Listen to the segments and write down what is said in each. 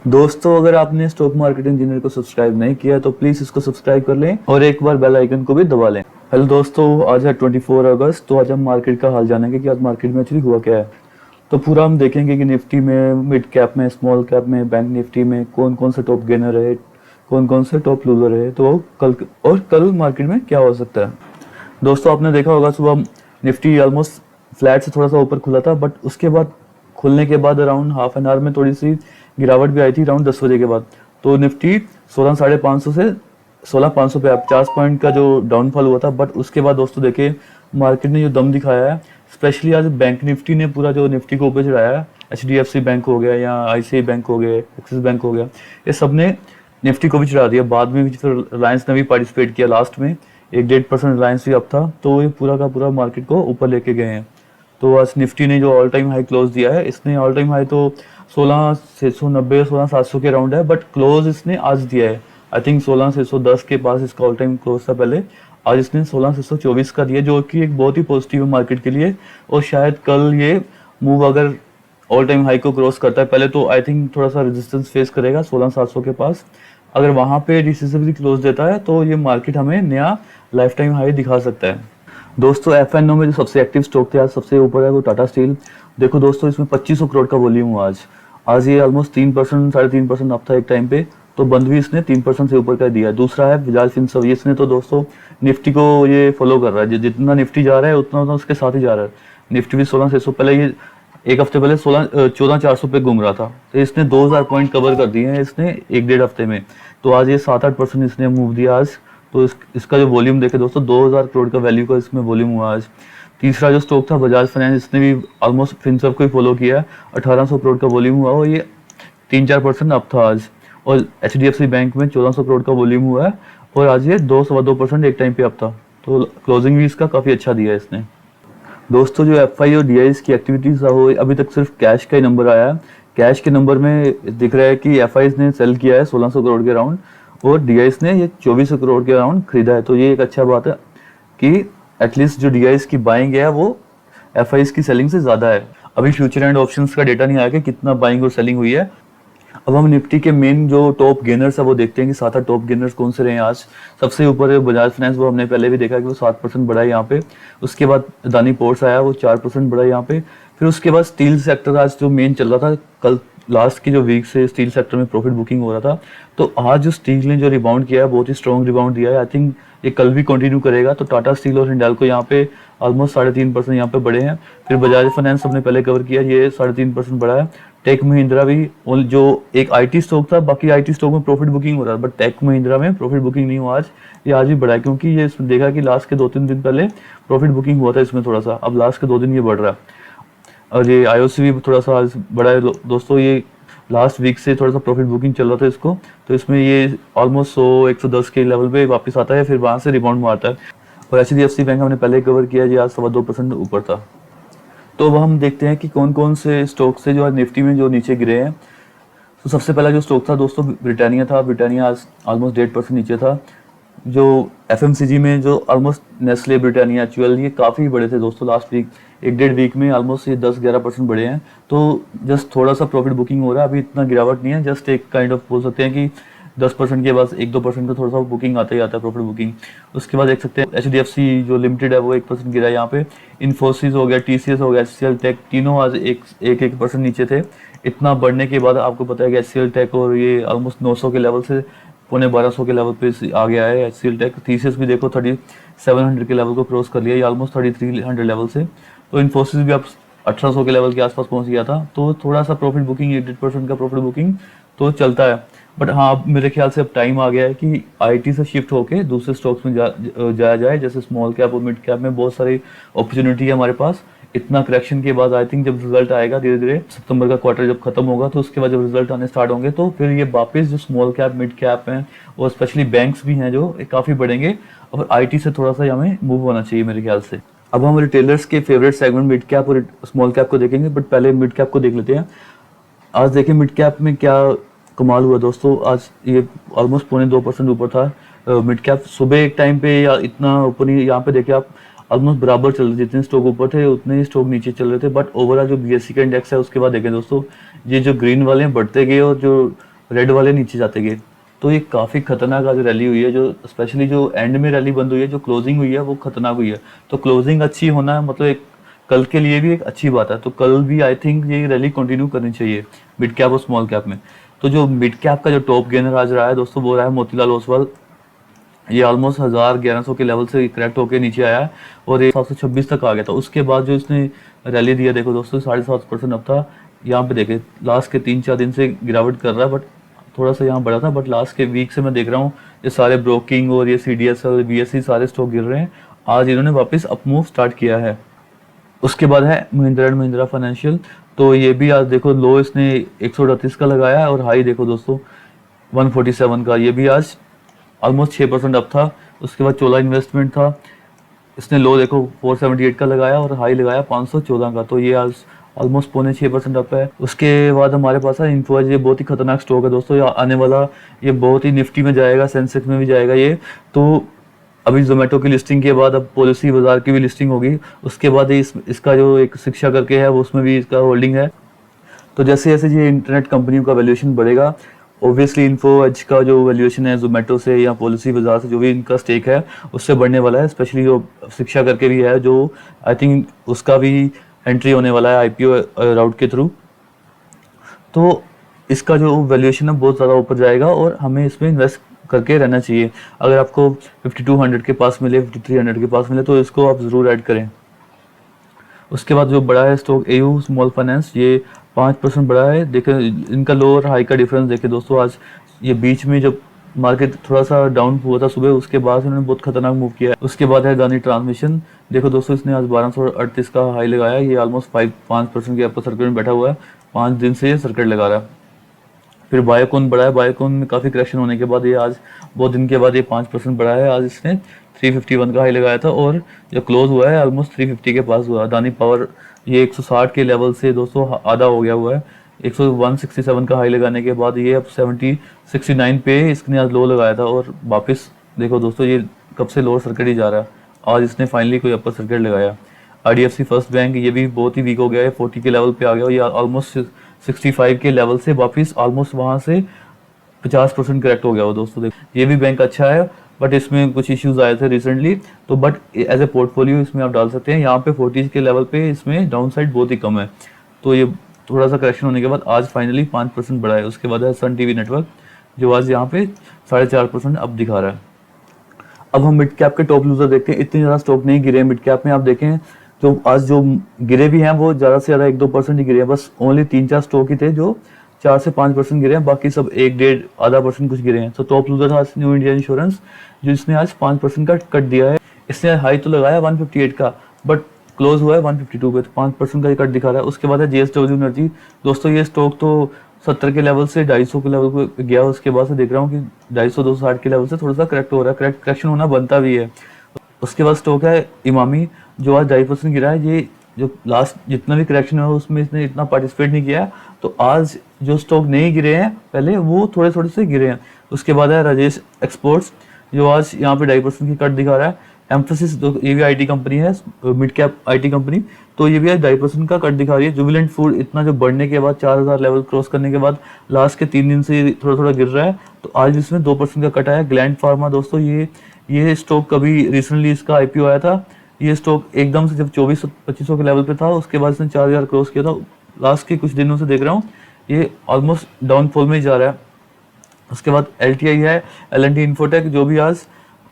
दोस्तों, अगर आपने स्टॉक मार्केट इंजीनियर को सब्सक्राइब नहीं किया तो प्लीज इसको सब्सक्राइब कर लें और एक बार बेल आइकन को भी दबा लें। हेलो दोस्तों, आज है 24 अगस्त। तो आज हम मार्केट का हाल जानेंगे कि आज मार्केट में एक्चुअली हुआ क्या है। तो पूरा हम देखेंगे कि निफ्टी में, मिड कैप में, स्मॉल कैप में, बैंक निफ्टी में कौन कौन से टॉप गेनर है, कौन कौन से टॉप लूजर है, तो कल मार्केट में क्या हो सकता है। दोस्तों, आपने देखा होगा सुबह निफ्टी ऑलमोस्ट फ्लैट से थोड़ा सा ऊपर खुला था, बट उसके बाद खुलने के बाद अराउंड हाफ एन आवर में थोड़ी सी गिरावट भी आई थी अराउंड 10 बजे के बाद। तो निफ्टी 16,500 से 16,500 पे 50 पॉइंट का जो डाउनफॉल हुआ था। बट उसके बाद दोस्तों देखिए मार्केट ने जो दम दिखाया है, स्पेशली आज बैंक निफ्टी ने पूरा जो निफ्टी को ऊपर चढ़ाया है। HDFC बैंक हो गया या ICICI बैंक हो गया, एक्सिस बैंक हो गया, ये सब ने निफ्टी को भी चढ़ा दिया। बाद में भी फिर रिलायंस ने भी पार्टिसिपेट किया, लास्ट में 1-1.5% रिलायंस भी अप था। तो ये पूरा का पूरा मार्केट को ऊपर लेके गए हैं। तो आज निफ्टी ने जो ऑल टाइम हाई क्लोज दिया है, इसने ऑल टाइम हाई तो 16,690 16,700 के राउंड है, बट क्लोज इसने आज दिया है आई थिंक 16,610 के पास इसका ऑल टाइम क्लोज था पहले। आज इसने 16,624 का दिया, जो कि एक बहुत ही पॉजिटिव है मार्केट के लिए। और शायद कल ये मूव अगर ऑल टाइम हाई को क्रॉस करता है पहले, तो आई थिंक थोड़ा सा रेजिस्टेंस फेस करेगा 16,700 के पास। अगर वहां पे डिसिसिवली क्लोज देता है तो ये मार्केट हमें नया लाइफ टाइम हाई दिखा सकता है। दोस्तों, FNO में जो सबसे एक्टिव स्टॉक थे आज सबसे ऊपर है वो टाटा स्टील। देखो दोस्तों, इसमें 2500 करोड़ का वॉल्यूम हुआ आज ये ऑलमोस्ट 3% 3.5% अप था एक टाइम पे। तो बंद भी इसने 3% से ऊपर का दिया है। दूसरा है बजाज फिनसर्व, इसने तो दोस्तों निफ्टी को ये फॉलो कर रहा है, जितना निफ्टी जा रहा है उतना उतना उसके साथ ही जा रहा है। निफ्टी भी 16,600, पहले ये एक हफ्ते पहले 14,400 पे घूम रहा था। तो इसने 2,000 पॉइंट कवर कर दिए हैं इसने 1-1.5 हफ्ते में। तो आज ये 7-8% इसने मूव दिया आज। तो इसका जो वॉल्यूम देखे दोस्तों, 2,000 करोड़ का वैल्यू का इसमें वॉल्यूम हुआ आज। तीसरा जो स्टॉक था बजाज फाइनेंस, इसने भी ऑलमोस्ट फिनसर्व को ही फॉलो किया, 1,800 करोड़ का वॉल्यूम हुआ और ये 3-4% अप था आज। और HDFC बैंक में 1,400 करोड़ का वॉल्यूम हुआ है और आज ये 2-2.25% एक टाइम पे अप था। तो क्लोजिंग भी इसका काफी अच्छा दिया है इसने। दोस्तों, जो FI और DIs की एक्टिविटीज हो, अभी तक सिर्फ कैश का ही नंबर आया है। कैश के नंबर में दिख रहा है कि FIs ने सेल किया है 1,600 करोड़ के राउंड और DIs ने ये 2,400 करोड़ के राउंड खरीदा है। तो ये एक अच्छा बात है कि एटलीस्ट जो DIs की बाइंग है वो FIs की सेलिंग से ज्यादा है। अभी फ्यूचर एंड ऑप्शंस का डेटा नहीं आया कि कितना बाइंग और सेलिंग हुई है। अब हम निफ्टी के मेन जो टॉप गेनर्स है वो देखते हैं कि 7 टॉप गेनर्स कौन से रहे हैं आज। सबसे ऊपर है बजाज फाइनेंस, वो हमने पहले भी देखा कि वो 7% बढ़ा है यहाँ पे। उसके बाद अदानी पोर्ट्स आया, वो 4% बढ़ा है यहाँ पे। फिर उसके बाद स्टील सेक्टर आज जो मेन चल रहा था, कल लास्ट की जो वीक से स्टील सेक्टर में प्रॉफिट बुकिंग हो रहा था। तो आज जो स्टील ने जो रिबाउंड किया है, बहुत ही स्ट्रॉन्ग रिबाउंड दिया है। आई थिंक ये कल भी कंटिन्यू करेगा। तो टाटा स्टील और हिंडाल्को यहाँ पे ऑलमोस्ट 3.5% यहाँ पे बढ़े हैं। फिर बजाज फाइनेंस हमने पहले कवर किया, ये 3.5% बढ़ा है। टेक महिंद्रा भी, जो एक IT स्टॉक था, बाकी IT स्टॉक में प्रॉफिट बुकिंग हो रहा है, बट टेक महिंद्रा में प्रॉफिट बुकिंग नहीं हुआ आज। ये आज भी बढ़ा है क्योंकि ये इसमें देखा कि लास्ट के 2-3 दिन पहले प्रॉफिट बुकिंग हुआ था इसमें थोड़ा सा, अब लास्ट के 2 दिन ये बढ़ रहा है। और ये IOC भी थोड़ा सा आज बढ़ा है दोस्तों। ये लास्ट वीक से थोड़ा सा प्रॉफिट बुकिंग चल रहा था इसको, तो इसमें ये ऑलमोस्ट 100-110 के लेवल पे वापस आता है, फिर वहां से रिबाउंड मारता है। और HDFC बैंक हमने पहले कवर किया, ये आज 2.25% ऊपर था। तो अब हम देखते हैं कि कौन कौन से स्टॉक से जो है निफ्टी में जो नीचे गिरे हैं। तो सबसे पहला जो स्टॉक था दोस्तों ब्रिटानिया था। ब्रिटानिया आज ऑलमोस्ट 1.5% नीचे था। जो FMCG में जो ऑलमोस्ट नेस्ले, ब्रिटानिया, च्यूएल, ये काफ़ी बड़े थे दोस्तों लास्ट वीक। 1-1.5 वीक में ऑलमोस्ट ये 10-11% बढ़े हैं। तो जस्ट थोड़ा सा प्रॉफिट बुकिंग हो रहा है, अभी इतना गिरावट नहीं है। जस्ट एक काइंड ऑफ बोल सकते हैं कि 10% के बाद 1-2% का थोड़ा सा बुकिंग आता ही आता है, प्रॉफिट बुकिंग। उसके बाद देख सकते हैं HDFC जो लिमिटेड है वो 1% गिरा है यहाँ पे। इन्फोसिस हो गया, TCS हो गया, HCL टेक, तीनों आज 1% नीचे थे। इतना बढ़ने के बाद आपको पता है कि HCL टेक और ये ऑलमोस्ट 900 के लेवल से 1250 के लेवल पे आ गया है HCL टेक। TCS भी देखो 3700 के लेवल को क्रॉस कर लिया, ये ऑलमोस्ट 3300 लेवल से। तो इन्फोसिस भी अब 1800 के लेवल के आसपास पहुंच गया था। तो थोड़ा सा प्रॉफिट बुकिंग, 8% का प्रॉफिट बुकिंग तो चलता है। बट हाँ, अब मेरे ख्याल से अब टाइम आ गया है कि IT से शिफ्ट होके दूसरे स्टॉक्स में जाया जाए, जैसे स्मॉल कैप और मिड कैप में बहुत सारी अपॉर्चुनिटी है हमारे पास। इतना करेक्शन के बाद आई थिंक जब रिजल्ट आएगा धीरे धीरे, सितंबर का क्वार्टर जब खत्म होगा, तो उसके बाद जब रिजल्ट आने स्टार्ट होंगे तो फिर ये वापस जो स्मॉल कैप, मिड कैप हैं और स्पेशली बैंक्स भी हैं जो काफ़ी बढ़ेंगे। और IT से थोड़ा सा हमें मूव होना चाहिए मेरे ख्याल से। अब हम रिटेलर्स के फेवरेट सेगमेंट मिड कैप और स्मॉल कैप को देखेंगे, बट पहले मिड कैप को देख लेते हैं। आज देखें मिड कैप में क्या कमाल हुआ दोस्तों। आज ये ऑलमोस्ट 2.25% ऊपर था मिड कैप। सुबह एक टाइम पे या इतना ऊपर ही, यहाँ पे देखिए आप ऑलमोस्ट बराबर चल रहे, जितने स्टॉक ऊपर थे उतने ही स्टॉक नीचे चल रहे थे। बट ओवरऑल जो BSE का इंडेक्स है उसके बाद देखें दोस्तों, ये जो ग्रीन वाले हैं बढ़ते गए और जो रेड वाले नीचे जाते गए। तो ये काफ़ी खतरनाक आज रैली हुई है, जो स्पेशली जो एंड में रैली बंद हुई है, जो क्लोजिंग हुई है वो खतरनाक हुई है। तो क्लोजिंग अच्छी होना मतलब एक कल के लिए भी एक अच्छी बात है। तो कल भी आई थिंक ये रैली कंटिन्यू करनी चाहिए मिड कैप और स्मॉल कैप में। तो जो मिड कैप का जो टॉप गेनर आज रहा है दोस्तों, वो रहा है मोतीलाल ओसवाल। ये ऑलमोस्ट 1100 के लेवल से करेक्ट होकर नीचे आया है और ये 726 तक आ गया था। उसके बाद जो इसने रैली दिया देखो दोस्तों, 7.5% अप था। यहाँ पे देखे लास्ट के 3-4 दिन से गिरावट कर रहा है, बट थोड़ा सा यहाँ बढ़ा था, बट लास्ट के वीक से मैं देख रहा हूँ ये सारे ब्रोकिंग और ये CDSL BSE सारे स्टॉक गिर रहे हैं। आज इन्होंने वापस अप मूव स्टार्ट किया है। उसके बाद है महिंद्रा एंड महिंद्रा फाइनेंशियल। तो ये भी आज देखो लो इसने 138 का लगाया है और हाई देखो दोस्तों 147 का। ये भी आज ऑलमोस्ट 6% अप था। उसके बाद चोला इन्वेस्टमेंट था, इसने लो देखो 478 का लगाया और हाई लगाया 514 का। तो ये आज ऑलमोस्ट 6.25% अप है। उसके बाद हमारे पास है इन्फो एज। ये बहुत ही खतरनाक स्टॉक है दोस्तों, ये आने वाला ये बहुत ही निफ्टी में जाएगा, सेंसेक्स में भी जाएगा ये। तो अभी जोमेटो की लिस्टिंग के बाद अब पॉलिसी बाजार की भी लिस्टिंग होगी। उसके बाद इसका जो एक शिक्षा करके है वो उसमें भी इसका होल्डिंग है। तो जैसे जैसे ये इंटरनेट कंपनियों का वैल्यूएशन बढ़ेगा, ऑब्वियसली इन्फो एज का जो वैल्यूएशन है जोमेटो से या पॉलिसी बाजार से जो भी इनका स्टेक है उससे बढ़ने वाला है। स्पेशली जो शिक्षा करके भी है, जो आई थिंक उसका भी एंट्री होने वाला है IPO राउट के थ्रू। तो इसका जो वैल्यूएशन है बहुत ज़्यादा ऊपर जाएगा और हमें इसमें इन्वेस्ट करके रहना चाहिए। अगर आपको 5200 के पास मिले, 5300 के पास मिले तो इसको आप ज़रूर ऐड करें। उसके बाद जो बड़ा है स्टॉक AU स्मॉल फाइनेंस, ये 5% बढ़ा है। देखें इनका लो और हाई का डिफरेंस देखें दोस्तों। आज ये बीच में जब मार्केट थोड़ा सा डाउन हुआ था सुबह, उसके बाद इन्होंने बहुत खतरनाक मूव किया है। उसके बाद है अदानी ट्रांसमिशन। देखो दोस्तों इसने आज 1238 का हाई लगाया। ये ऑलमोस्ट 5% के अपर सर्किट में बैठा हुआ है, 5 दिन से ये सर्किट लगा रहा है। फिर बायोकॉन बढ़ा है। बायोकॉन में काफ़ी करेक्शन होने के बाद ये आज बहुत दिन के बाद ये 5% बढ़ा है। आज इसने 351 का हाई लगाया था और जो क्लोज हुआ है ऑलमोस्ट 350 के पास हुआ। अदानी पावर ये 160 के लेवल से दोस्तों आधा हो गया हुआ है। 167 का हाई लगाने के बाद ये अब 69 पे इसने आज लो लगाया था और वापस देखो दोस्तों ये कब से लोअर सर्किट ही जा रहा है। आज इसने फाइनली कोई अपर सर्किट लगाया। IDFC फर्स्ट बैंक ये भी बहुत ही वीक हो गया है, 40 के लेवल पे आ गया। ये ऑलमोस्ट 65 के लेवल से वापस ऑलमोस्ट वहां से 50% करेक्ट हो गया वो दोस्तों। देखो ये भी बैंक अच्छा है, बट इसमें कुछ इश्यूज आए थे रिसेंटली। तो बट एज ए पोर्टफोलियो इसमें आप डाल सकते हैं। यहाँ पे 40 के लेवल पे इसमें डाउन साइड बहुत ही कम है। तो ये थोड़ा सा करेक्शन होने के बाद आज फाइनली 5% बढ़ा है। उसके बाद है सन TV नेटवर्क, जो आज यहाँ पे 4.5% अब दिखा रहा है। अब हम मिड कैप के टॉप लूजर देखते हैं। इतने ज़्यादा स्टॉक नहीं गिरे मिड कैप में। आप देखें जो आज जो गिरे भी हैं वो ज़्यादा से ज़्यादा 1-2% ही गिरे हैं। बस ओनली 3-4 स्टॉक ही थे जो 4 से 5% गिरे हैं, बाकी सब 1-1.5% कुछ गिरे हैं। तो टॉप लूजर आज न्यू इंडिया इंश्योरेंस, जो इसने आज 5% का कट दिया है। इसने हाई तो लगाया 158 का, बट क्लोज हुआ है 152 पे, तो 5% का कट दिखा रहा है। उसके बाद है JSW एनर्जी। दोस्तों ये स्टॉक तो 70 के लेवल से 250 के लेवल पे गया। उसके बाद से देख रहा हूँ कि 250-260 के लेवल से थोड़ा सा करेक्ट हो रहा है। करेक्शन होना बनता भी है। उसके बाद स्टॉक है इमामी, जो आज 2.5% गिरा है। ये जो लास्ट जितना भी करेक्शन हुआ उसमें इसने इतना पार्टिसिपेट नहीं किया, तो आज जो स्टॉक नहीं गिरे हैं पहले वो थोड़े थोड़े से गिरे हैं। उसके बाद है राजेश एक्सपोर्ट्स, जो आज यहाँ पे 2.5% की कट दिखा रहा है। एम्फोसिस ये भी IT कंपनी है, मिड कैप IT कंपनी, तो ये भी आज 2.5% का कट दिखा रही है। जुबिलेंट फूड इतना जो बढ़ने के बाद 4000 लेवल क्रॉस करने के बाद लास्ट के 3 दिन से थोड़ा थोड़ा गिर रहा है, तो आज इसमें 2% का कट आया। ग्लैंड फार्मा दोस्तों ये स्टॉक कभी रिसेंटली इसका IPO आया था। ये स्टॉक एकदम से जब 2400-2500 के लेवल पे था, उसके बाद इसने 4000 क्रॉस किया था। लास्ट के कुछ दिनों से देख रहा हूँ ये ऑलमोस्ट डाउनफॉल में ही जा रहा है। उसके बाद LTI है, L&T इन्फोटेक, जो भी आज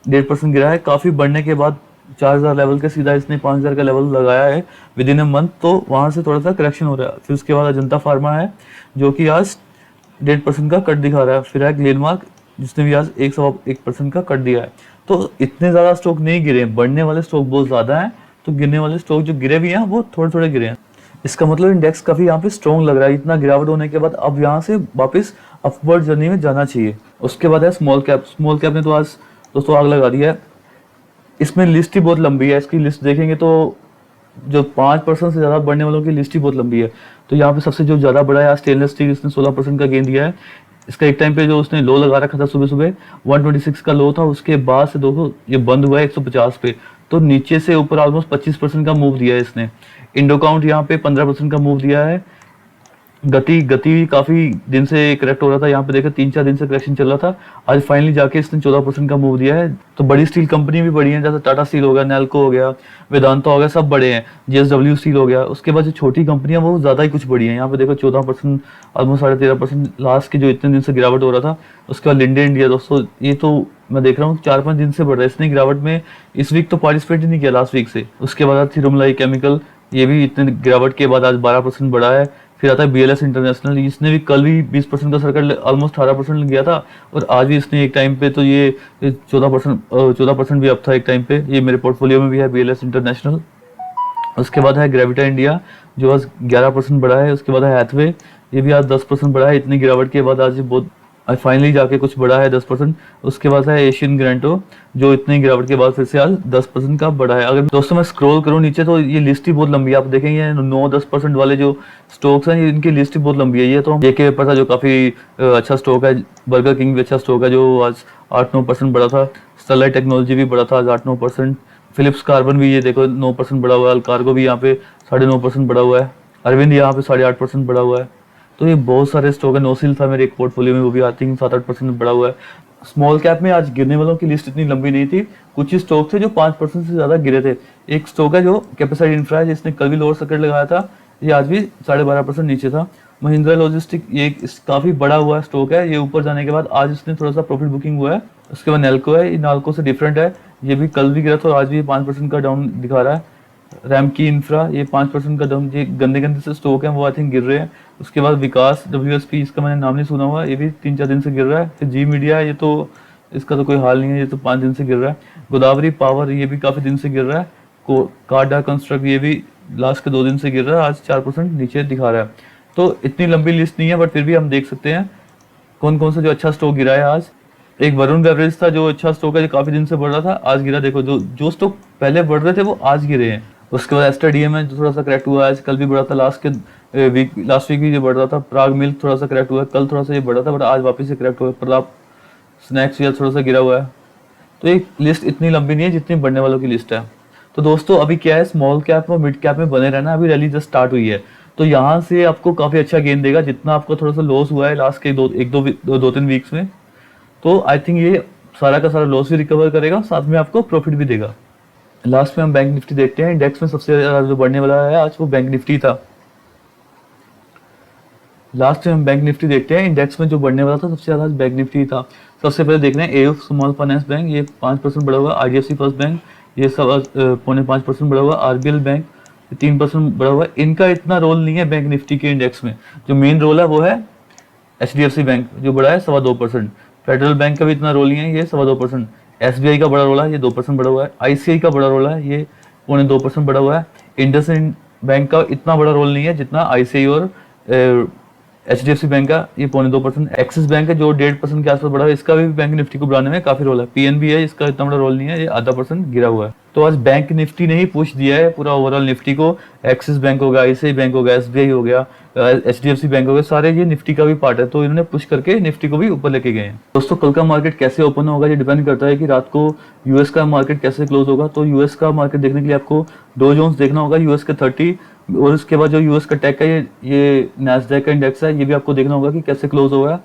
1.5% गिरा है। काफ़ी बढ़ने के बाद 4000 लेवल के सीधा इसने 5000 का लेवल लगाया है विद इन अ मंथ, तो वहाँ से थोड़ा सा करेक्शन हो रहा है। फिर उसके बाद अजंता फार्मा है, जो कि आज 1.5% का कट दिखा रहा है। फिर है ग्लेनमार्क, जिसने भी आज 1% का कट दिया है। तो इतने ज़्यादा स्टॉक नहीं गिरे हैं, बढ़ने वाले स्टॉक बहुत ज़्यादा हैं, तो गिरने वाले स्टॉक जो गिरे भी हैं वो थोड़े थोड़े गिरे हैं। इसका मतलब इंडेक्स काफ़ी यहाँ पे स्ट्रॉन्ग लग रहा है। इतना गिरावट होने के बाद अब यहाँ से वापस अपवर्ड जर्नी में जाना चाहिए। उसके बाद है स्मॉल कैप। स्मॉल कैप ने तो आज दोस्तों आग लगा दी है। इसमें लिस्ट ही बहुत लंबी है। इसकी लिस्ट देखेंगे तो जो 5% से ज़्यादा बढ़ने वालों की लिस्ट ही बहुत लंबी है। तो यहाँ पे सबसे जो ज़्यादा बड़ा है स्टेनलेस स्टील, इसने 16% का गेन दिया है। इसका एक टाइम पे जो उसने लो लगा रखा था सुबह सुबह 126 का लो था, उसके बाद से दोस्तों ये बंद हुआ है 150 पे, तो नीचे से ऊपर ऑलमोस्ट 25% का मूव दिया है इसने। इंडोकाउंट यहाँ पे 15% का मूव दिया है। गति काफी दिन से करेक्ट हो रहा था। यहाँ पे देखो 3-4 दिन से करेक्शन चल रहा था, आज फाइनली जाके इसने 14% का मूव दिया है। तो बड़ी स्टील कंपनी भी बड़ी है, जैसे टाटा स्टील हो गया, नेल्को हो गया, वेदांता हो गया, सब बड़े हैं। जेएसडब्ल्यू स्टील हो गया। उसके बाद जो छोटी कंपनियां वो ज्यादा ही कुछ बड़ी है। यहाँ पे देखो 14%, ऑलमोस्ट 13.5% लास्ट की जो इतने दिन से गिरावट हो रहा था। उसके बाद लिंडे इंडिया दोस्तों, ये तो मैं देख रहा हूँ 4-5 दिन से बढ़ रहा है। इसने गिरावट में इस वीक तो पार्टिसिपेट ही नहीं किया, लास्ट वीक से। उसके बाद थिरुमलाई केमिकल, ये भी इतने गिरावट के बाद आज 12% बढ़ा है। फिर आता है बीएलएस इंटरनेशनल, इसने भी कल भी 20% का सर्कल, ऑलमोस्ट 18% गया था, और आज भी इसने एक टाइम पे तो ये 14% भी अप था एक टाइम पे। ये मेरे पोर्टफोलियो में भी है बीएलएस इंटरनेशनल। उसके बाद है ग्रेविटा इंडिया जो आज 11% बढ़ा है। उसके बाद है हैथवे, ये भी आज 10% बढ़ा है। इतनी गिरावट के बाद आज बहुत फाइनली जाके कुछ बढ़ा है 10%। उसके बाद है एशियन ग्रांटो जो इतनी गिरावट के बाद फिर से आज 10% का बढ़ा है। अगर दोस्तों मैं स्क्रॉल करूं नीचे तो ये लिस्ट ही बहुत लंबी है। आप देखेंगे 9-10% वाले जो स्टॉक्स हैं, इनकी लिस्ट ही बहुत लंबी है। ये तो जेके पेपर था जो काफी अच्छा स्टॉक है। बर्गर किंग भी अच्छा स्टॉक है जो आज 8-9% बढ़ा था। स्टरलाइट टेक्नोलॉजी भी बढ़ा था आज 8-9%। फिलिप्स कार्बन भी ये देखो 9% बढ़ा हुआ है। अल्कार्गो भी यहाँ पे 9.5% बढ़ा हुआ है। अरविंद यहाँ पे 8.5% बढ़ा हुआ है। तो ये बहुत सारे स्टॉक है। नोसिल था मेरे एक पोर्टफोलियो में, वो भी आई थिंक 7-8% बढ़ा हुआ है। स्मॉल कैप में आज गिरने वालों की लिस्ट इतनी लंबी नहीं थी। कुछ ही स्टॉक थे जो 5% से ज्यादा गिरे थे। एक स्टॉक है जो कैपेसाइट इंफ्रा है, जिसने कल भी लोअर सर्किट लगाया था, ये आज भी 12.5% नीचे था। महिंद्रा लॉजिस्टिक ये काफी बड़ा हुआ स्टॉक है। ये ऊपर जाने के बाद आज इसने थोड़ा सा प्रॉफिट बुकिंग हुआ है। उसके बाद नेल्को है, ये नाल्को से डिफरेंट है। ये भी कल भी गिरा था और आज भी 5% का डाउन दिखा रहा है। रैम की इंफ्रा ये 5% का डाउन, ये गंदे गंदे से स्टॉक है वो आई थिंक गिर रहे हैं। उसके बाद विकास WSP, इसका मैंने नाम नहीं सुना हुआ, ये भी 3-4 दिन से गिर रहा है। फिर जी मीडिया, ये तो इसका तो कोई हाल नहीं है, ये तो 5 दिन से गिर रहा है। गोदावरी पावर ये भी काफी दिन से गिर रहा है। कार्डा कंस्ट्रक्ट ये भी लास्ट के 2 दिन से गिर रहा है, आज 4% नीचे दिखा रहा है। तो इतनी लंबी लिस्ट नहीं है, बट फिर भी हम देख सकते हैं कौन कौन सा जो अच्छा स्टॉक गिरा है आज। एक वरुण बेवरेज था जो अच्छा स्टॉक है, जो काफी दिन से बढ़ रहा था, आज गिरा। देखो जो स्टॉक पहले बढ़ रहे थे वो आज गिरे हैं। उसके बाद एस्टर डीएम है जो थोड़ा सा करेक्ट हुआ है, आज कल भी बढ़ा था, लास्ट वीक भी ये बढ़ रहा था। प्राग मिल्क थोड़ा सा करेक्ट हुआ है, कल थोड़ा सा ये बढ़ा था बट आज वापस से करेक्ट हुआ है। प्रताप स्नैक्स या थोड़ा सा गिरा हुआ है। तो एक लिस्ट इतनी लंबी नहीं है जितनी बढ़ने वालों की लिस्ट है। तो दोस्तों अभी क्या है, स्मॉल कैप और मिड कैप में बने रहना। अभी रैली जस्ट स्टार्ट हुई है, तो यहाँ से आपको काफी अच्छा गेन देगा। जितना आपको थोड़ा सा लॉस हुआ है लास्ट के 2-3 वीक्स में, तो आई थिंक ये सारा का सारा लॉस भी रिकवर करेगा, साथ में आपको प्रॉफिट भी देगा। लास्ट में हम बैंक निफ्टी देखते हैं। इंडेक्स में सबसे ज्यादा जो बढ़ने वाला है आज वो बैंक निफ्टी था। लास्ट में हम बैंक निफ्टी देखते हैं। इंडेक्स में जो बढ़ने वाला था सबसे ज्यादा बैंक निफ्टी था। सबसे पहले देख रहे हैं एयू स्मॉल फाइनेंस बैंक, ये 5% बढ़ा हुआ। IDFC फर्स्ट बैंक ये सब 4.5% बढ़ा हुआ। RBL बैंक 3% बढ़ा हुआ। इनका इतना रोल नहीं है बैंक निफ्टी के इंडेक्स में। जो मेन रोल है वो है HDFC बैंक जो बढ़ा है 2.25%। फेडरल बैंक का भी इतना रोल नहीं है, ये 2.25%। SBI का बड़ा रोल है, ये 2% बढ़ा हुआ है। ICI का बड़ा रोल है, ये 2.25% बढ़ा हुआ है। इंडसइंड बैंक का इतना बड़ा रोल नहीं है जितना ICI और HDFC बैंक का, ये 2.25%। एक्सिस बैंक है जो 1.5% के आसपास बढ़ा है, इसका भी बैंक निफ्टी को बढ़ाने में काफी रोल है। PNB है, इसका इतना बड़ा रोल नहीं है, ये 0.5% गिरा हुआ है। तो आज बैंक निफ्टी ने ही पुश दिया है पूरा ओवरऑल निफ्टी को। एक्सिस बैंक हो गया, ICI बैंक हो गया, SBI हो गया, HDFC बैंक हो गया, सारे ये निफ्टी का भी पार्ट है। तो इन्होंने पुश करके निफ्टी को भी ऊपर लेके गए हैं। दोस्तों कल का मार्केट कैसे ओपन होगा ये डिपेंड करता है कि रात को यूएस का मार्केट कैसे क्लोज होगा। तो यूएस का मार्केट देखने के लिए आपको डो जोन्स देखना होगा, यूएस के 30, और उसके बाद जो यूएस का टेक है, ये नैस्डैक का इंडेक्स है, ये भी आपको देखना होगा कि कैसे क्लोज होगा।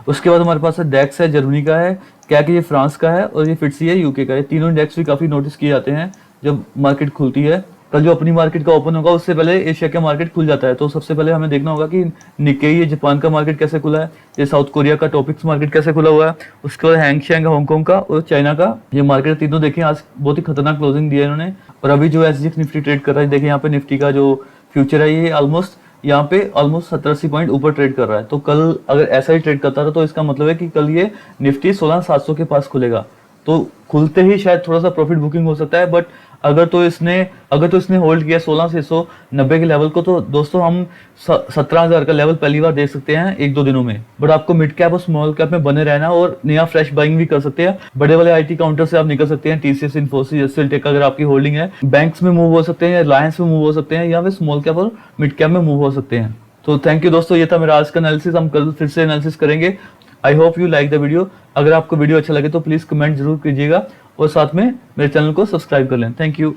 उसके बाद हमारे पास है डेक्स है जर्मनी का है, कैक ये फ्रांस का है, और ये फिटसी है यूके का। ये तीनों इंडेक्स भी काफी नोटिस किए जाते हैं जब मार्केट खुलती है। कल जो अपनी मार्केट का ओपन होगा उससे पहले एशिया का मार्केट खुल जाता है। तो सबसे पहले हमें देखना होगा कि निक्केई ये जापान का मार्केट कैसे खुला है, ये साउथ कोरिया का टॉपिक्स मार्केट कैसे खुला हुआ है, उसके बाद हैंगशैंग हांगकांग का और चाइना का ये मार्केट तीनों देखें। आज बहुत ही खतरनाक क्लोजिंग दिया इन्होंने। और अभी जो SGX निफ्टी ट्रेड कर रहा है, देखिए यहाँ पे निफ्टी का जो फ्यूचर है ये ऑलमोस्ट 70-80 पॉइंट ऊपर ट्रेड कर रहा है। तो कल अगर ऐसा ही ट्रेड करता रहा तो इसका मतलब है कि कल ये निफ्टी 16,700 के पास खुलेगा। तो खुलते ही शायद थोड़ा सा प्रॉफिट बुकिंग हो सकता है, बट अगर तो इसने होल्ड किया 16,690 के लेवल को, तो दोस्तों हम 17,000 का लेवल पहली बार देख सकते हैं 1-2 दिनों में। बट आपको मिड कैप और स्मॉल कैप में बने रहना और नया फ्रेश बाइंग भी कर सकते हैं। बड़े वाले IT काउंटर से आप निकल सकते हैं, TCS, इन्फोसिस, एचसीएल टेक अगर आपकी होल्डिंग है। बैंक्स में मूव हो सकते हैं, रिलायंस में मूव हो सकते हैं, या फिर स्मॉल कैप और मिड कैप में मूव हो सकते हैं। तो थैंक यू दोस्तों, ये था मेरा आज का एनालिसिस। हम कल फिर से एनालिसिस करेंगे। I hope you like the video. अगर आपको वीडियो अच्छा लगे तो प्लीज कमेंट जरूर कीजिएगा और साथ में मेरे चैनल को सब्सक्राइब कर लें। Thank you.